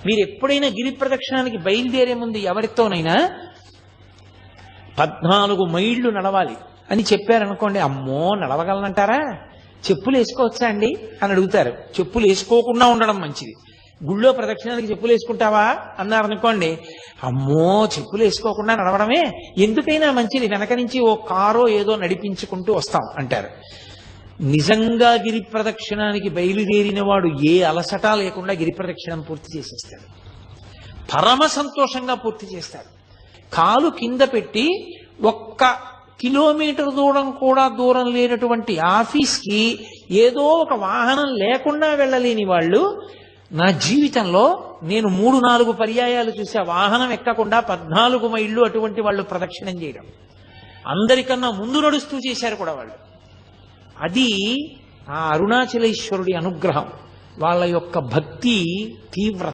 మీరు ఎప్పుడైనా గిరి ప్రదక్షిణానికి బయలుదేరే ముందు ఎవరితోనైనా 14 మైళ్ళు నడవాలి అని చెప్పారనుకోండి, అమ్మో నడవగలనంటారా, చెప్పులు వేసుకోవచ్చా అండి అని అడుగుతారు. చెప్పులు వేసుకోకుండా ఉండడం మంచిది. గుళ్ళో ప్రదక్షిణానికి చెప్పులు వేసుకుంటావా అన్నారనుకోండి, అమ్మో చెప్పులు వేసుకోకుండా నడవడమే ఎందుకైనా మంచిది, వెనక నుంచి ఓ కారో ఏదో నడిపించుకుంటూ వస్తాం అంటారు. నిజంగా గిరి ప్రదక్షిణానికి బయలుదేరిన వాడు ఏ అలసట లేకుండా గిరి ప్రదక్షిణం పూర్తి చేసేస్తాడు. పరమ సంతోషంగా పూర్తి చేస్తాడు. కాలు కింద పెట్టి 1 కిలోమీటర్ దూరం లేనటువంటి ఆఫీస్కి ఏదో ఒక వాహనం లేకుండా వెళ్ళలేని వాళ్ళు, నా జీవితంలో నేను 3-4 పర్యాయాలు చూసా వాహనం ఎక్కకుండా 14 మైళ్ళు అటువంటి వాళ్ళు ప్రదక్షిణం చేయడం. అందరికన్నా ముందు నడుస్తూ చేశారు కూడా వాళ్ళు. అది ఆ అరుణాచలేశ్వరుడి అనుగ్రహం, వాళ్ళ యొక్క భక్తి తీవ్రత.